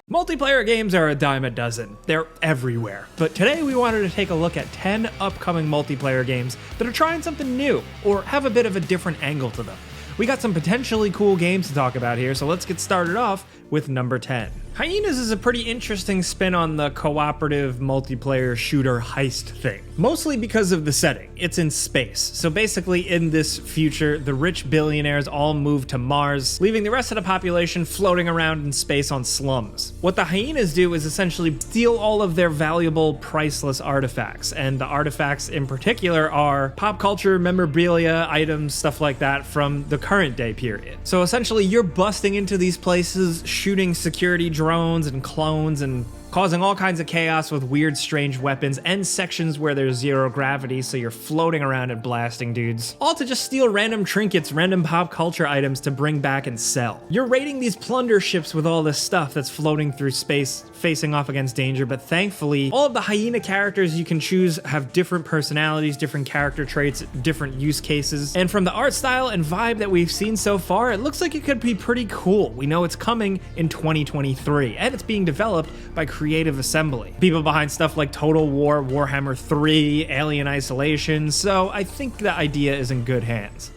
Multiplayer games are a dime a dozen. They're everywhere. But today we wanted to take a look at 10 upcoming multiplayer games that are trying something new, or have a bit of a different angle to them. We got some potentially cool games to talk about here, so let's get started off with number 10. HYENAS is a pretty interesting spin on the cooperative multiplayer shooter heist thing, mostly because of the setting. It's in space. So basically in this future, the rich billionaires all move to Mars, leaving the rest of the population floating around in space on slums. What the HYENAS do is essentially steal all of their valuable, priceless artifacts, and the artifacts in particular are pop culture, memorabilia, items, stuff like that from the current day period. So essentially you're busting into these places, shooting security drones and clones and causing all kinds of chaos with weird, strange weapons and sections where there's zero gravity, so you're floating around and blasting dudes. All to just steal random trinkets, random pop culture items to bring back and sell. You're raiding these plunder ships with all this stuff that's floating through space, facing off against danger, but thankfully, all of the hyena characters you can choose have different personalities, different character traits, different use cases. And from the art style and vibe that we've seen so far, it looks like it could be pretty cool. We know it's coming in 2023, and it's being developed by Creative Assembly, people behind stuff like Total War, Warhammer 3, Alien Isolation, so I think the idea is in good hands.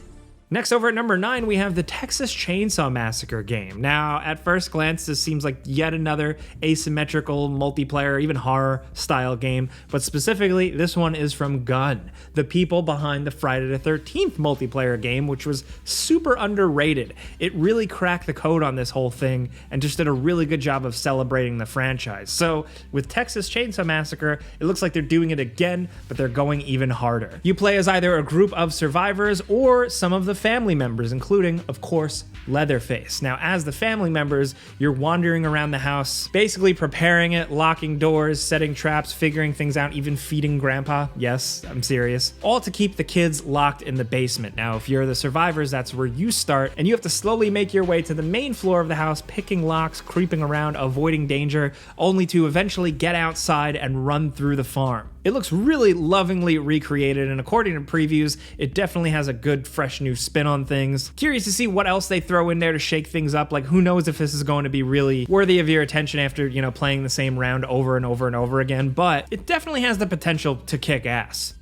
Next, over at number 9, we have the Texas Chainsaw Massacre game. Now, at first glance, this seems like yet another asymmetrical multiplayer, even horror style game, but specifically, this one is from Gun, the people behind the Friday the 13th multiplayer game, which was super underrated. It really cracked the code on this whole thing and just did a really good job of celebrating the franchise. So, with Texas Chainsaw Massacre, it looks like they're doing it again, but they're going even harder. You play as either a group of survivors or some of the family members, including, of course, Leatherface. Now, as the family members, you're wandering around the house, basically preparing it, locking doors, setting traps, figuring things out, even feeding Grandpa. Yes, I'm serious. All to keep the kids locked in the basement. Now, if you're the survivors, that's where you start, and you have to slowly make your way to the main floor of the house, picking locks, creeping around, avoiding danger, only to eventually get outside and run through the farm. It looks really lovingly recreated, and according to previews, it definitely has a good, fresh new spin on things. Curious to see what else they throw in there to shake things up. Like, who knows if this is going to be really worthy of your attention after, playing the same round over and over and over again, but it definitely has the potential to kick ass.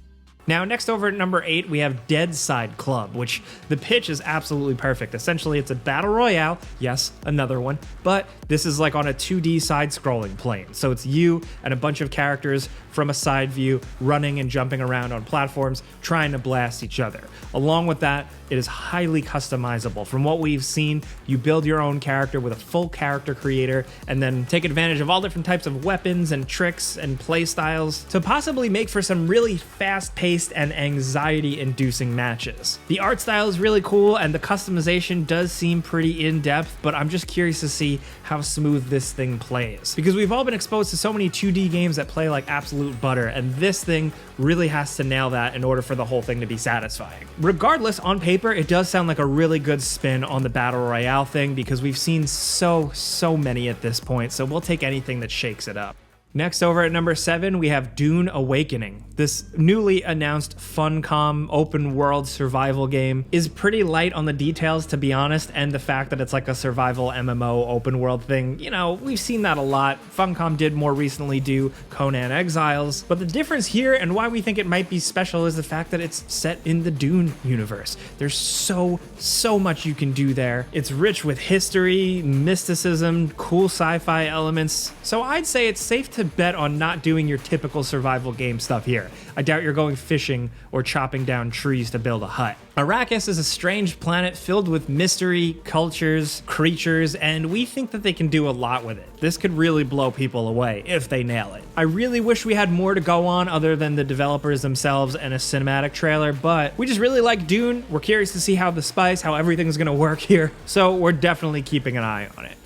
Now, next over at number 8, we have Dead Side Club, which the pitch is absolutely perfect. Essentially, it's a battle royale. Yes, another one. But this is like on a 2D side-scrolling plane. So it's you and a bunch of characters from a side view running and jumping around on platforms, trying to blast each other. Along with that, it is highly customizable. From what we've seen, you build your own character with a full character creator and then take advantage of all different types of weapons and tricks and play styles to possibly make for some really fast-paced and anxiety-inducing matches. The art style is really cool and the customization does seem pretty in-depth, but I'm just curious to see how smooth this thing plays. Because we've all been exposed to so many 2D games that play like absolute butter, and this thing really has to nail that in order for the whole thing to be satisfying. Regardless, on paper, it does sound like a really good spin on the Battle Royale thing because we've seen so many at this point, so we'll take anything that shakes it up. Next, over at number 7, we have Dune Awakening. This newly announced Funcom open world survival game is pretty light on the details, to be honest, and the fact that it's like a survival MMO open world thing, we've seen that a lot. Funcom did more recently do Conan Exiles, but the difference here and why we think it might be special is the fact that it's set in the Dune universe. There's so much you can do there. It's rich with history, mysticism, cool sci-fi elements, so I'd say it's safe to bet on not doing your typical survival game stuff here. I doubt you're going fishing or chopping down trees to build a hut. Arrakis is a strange planet filled with mystery, cultures, creatures, and we think that they can do a lot with it. This could really blow people away if they nail it. I really wish we had more to go on other than the developers themselves and a cinematic trailer, but we just really like Dune. We're curious to see how everything's gonna work here, so we're definitely keeping an eye on it.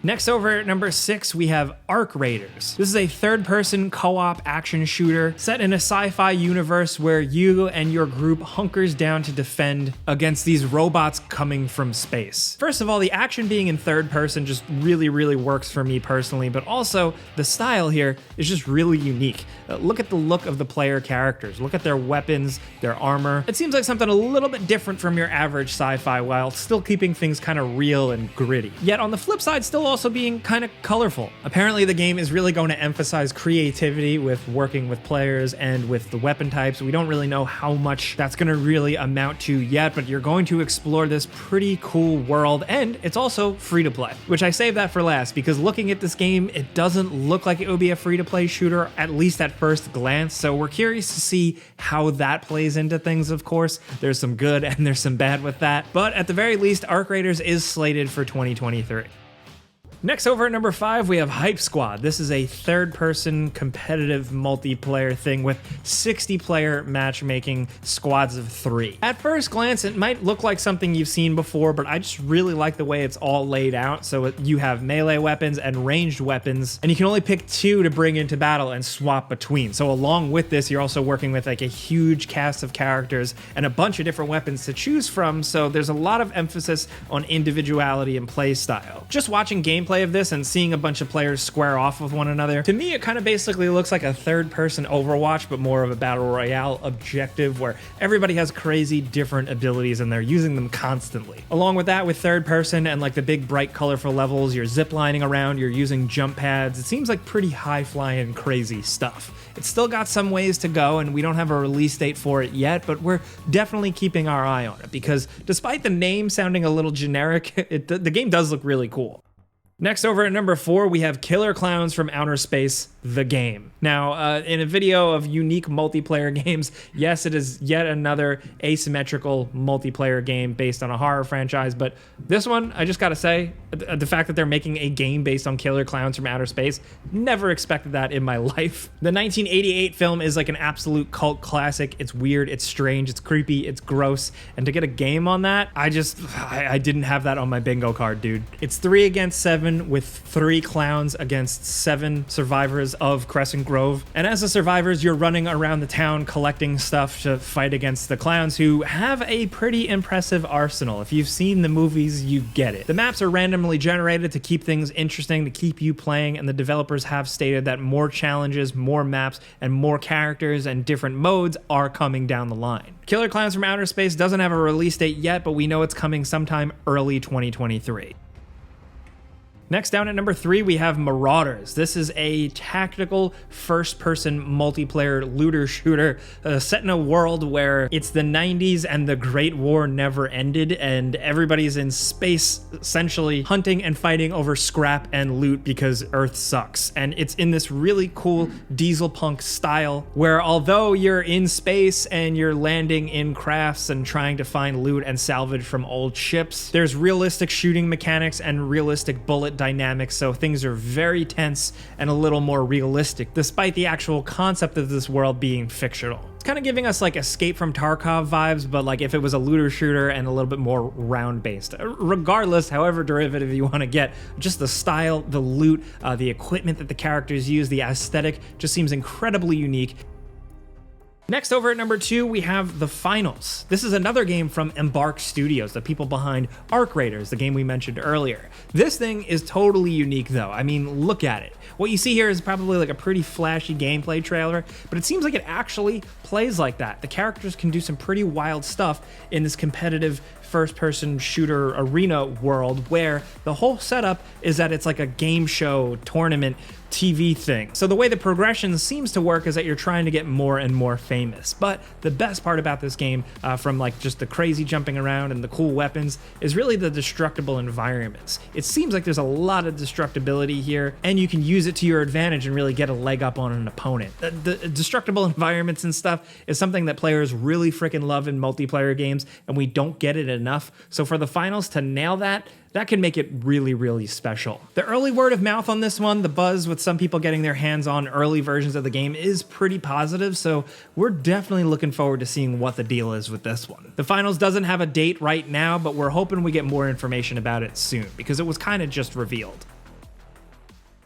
Next, over at number 6, we have Arc Raiders. This is a third-person co-op action shooter set in a sci-fi universe where you and your group hunkers down to defend against these robots coming from space. First of all, the action being in third person just really works for me personally, but also the style here is just really unique. Look at the look of the player characters. Look at their weapons, their armor. It seems like something a little bit different from your average sci-fi while still keeping things kind of real and gritty. Yet on the flip side, still also being kind of colorful. Apparently the game is really going to emphasize creativity with working with players and with the weapon types. We don't really know how much that's going to really amount to yet, but you're going to explore this pretty cool world, and it's also free to play, which I saved that for last because looking at this game, it doesn't look like it would be a free to play shooter, at least at first glance. So we're curious to see how that plays into things. Of course, there's some good and there's some bad with that, but at the very least, Arc Raiders is slated for 2023. Next, over at number 5, we have HypeSquad. This is a third-person competitive multiplayer thing with 60-player matchmaking squads of 3. At first glance, it might look like something you've seen before, but I just really like the way it's all laid out. So you have melee weapons and ranged weapons, and you can only pick 2 to bring into battle and swap between. So along with this, you're also working with like a huge cast of characters and a bunch of different weapons to choose from, so there's a lot of emphasis on individuality and play style. Just watching gameplay of this and seeing a bunch of players square off with one another, to me it kind of basically looks like a third-person Overwatch, but more of a battle royale objective where everybody has crazy different abilities and they're using them constantly. Along with that, with third person and like the big bright colorful levels, you're ziplining around, you're using jump pads. It seems like pretty high-flying crazy stuff. It's still got some ways to go and we don't have a release date for it yet, but we're definitely keeping our eye on it because despite the name sounding a little generic, the game does look really cool. Next, over at number 4, we have Killer Klowns from Outer Space, the game. Now, in a video of unique multiplayer games, yes, it is yet another asymmetrical multiplayer game based on a horror franchise, but this one, I just gotta say, the fact that they're making a game based on Killer Klowns from Outer Space, never expected that in my life. The 1988 film is like an absolute cult classic. It's weird, it's strange, it's creepy, it's gross, and to get a game on that, I didn't have that on my bingo card, dude. It's 3 against 7 with 3 clowns against 7 survivors of Crescent Grove. And as the survivors, you're running around the town collecting stuff to fight against the clowns who have a pretty impressive arsenal. If you've seen the movies, you get it. The maps are randomly generated to keep things interesting, to keep you playing, and the developers have stated that more challenges, more maps, and more characters and different modes are coming down the line. Killer Klowns from Outer Space doesn't have a release date yet, but we know it's coming sometime early 2023. Next, down at number 3, we have Marauders. This is a tactical first-person multiplayer looter shooter set in a world where it's the 90s and the Great War never ended and everybody's in space essentially hunting and fighting over scrap and loot because Earth sucks. And it's in this really cool diesel punk style where although you're in space and you're landing in crafts and trying to find loot and salvage from old ships, there's realistic shooting mechanics and realistic bullet dynamics, so things are very tense and a little more realistic, despite the actual concept of this world being fictional. It's kind of giving us like Escape from Tarkov vibes, but like if it was a looter shooter and a little bit more round-based. Regardless, however derivative you want to get, just the style, the loot, the equipment that the characters use, the aesthetic just seems incredibly unique. Next, over at number 2, we have The Finals. This is another game from Embark Studios, the people behind Arc Raiders, the game we mentioned earlier. This thing is totally unique though. I mean, look at it. What you see here is probably like a pretty flashy gameplay trailer, but it seems like it actually plays like that. The characters can do some pretty wild stuff in this competitive first-person shooter arena world where the whole setup is that it's like a game show tournament TV thing. So the way the progression seems to work is that you're trying to get more and more famous. But the best part about this game, from like just the crazy jumping around and the cool weapons, is really the destructible environments. It seems like there's a lot of destructibility here, and you can use it to your advantage and really get a leg up on an opponent. The destructible environments and stuff is something that players really freaking love in multiplayer games, and we don't get it enough. So for the finals to nail that can make it really, really special. The early word of mouth on this one, the buzz with some people getting their hands on early versions of the game is pretty positive, so we're definitely looking forward to seeing what the deal is with this one. The finals doesn't have a date right now, but we're hoping we get more information about it soon, because it was kind of just revealed.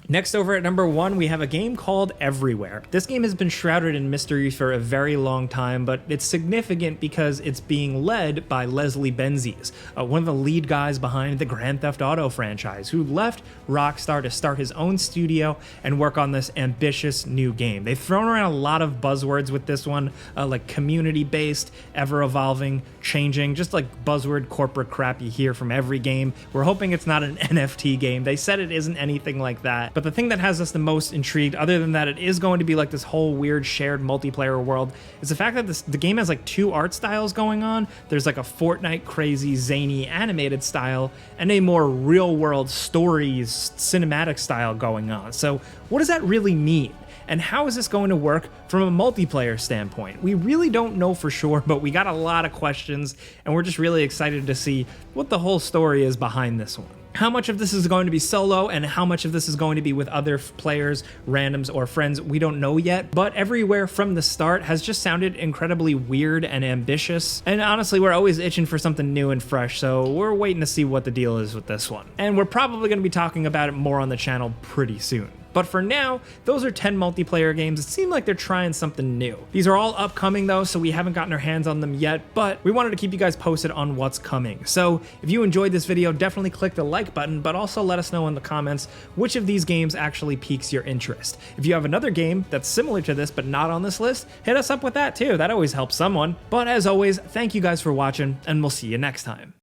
Next, over at number 1, we have a game called Everywhere. This game has been shrouded in mystery for a very long time, but it's significant because it's being led by Leslie Benzies, one of the lead guys behind the Grand Theft Auto franchise, who left Rockstar to start his own studio and work on this ambitious new game. They've thrown around a lot of buzzwords with this one, like community-based, ever-evolving, changing, just like buzzword corporate crap you hear from every game. We're hoping it's not an NFT game. They said it isn't anything like that. But the thing that has us the most intrigued, other than that it is going to be like this whole weird shared multiplayer world, is the fact that the game has like 2 art styles going on. There's like a Fortnite crazy, zany, animated style, and a more real-world stories, cinematic style going on. So what does that really mean? And how is this going to work from a multiplayer standpoint? We really don't know for sure, but we got a lot of questions, and we're just really excited to see what the whole story is behind this one. How much of this is going to be solo and how much of this is going to be with other players, randoms, or friends, we don't know yet. But Everywhere from the start has just sounded incredibly weird and ambitious. And honestly, we're always itching for something new and fresh, so we're waiting to see what the deal is with this one. And we're probably going to be talking about it more on the channel pretty soon. But for now, those are 10 multiplayer games. It seemed like they're trying something new. These are all upcoming though, so we haven't gotten our hands on them yet, but we wanted to keep you guys posted on what's coming. So if you enjoyed this video, definitely click the like button, but also let us know in the comments which of these games actually piques your interest. If you have another game that's similar to this but not on this list, hit us up with that too. That always helps someone. But as always, thank you guys for watching, and we'll see you next time.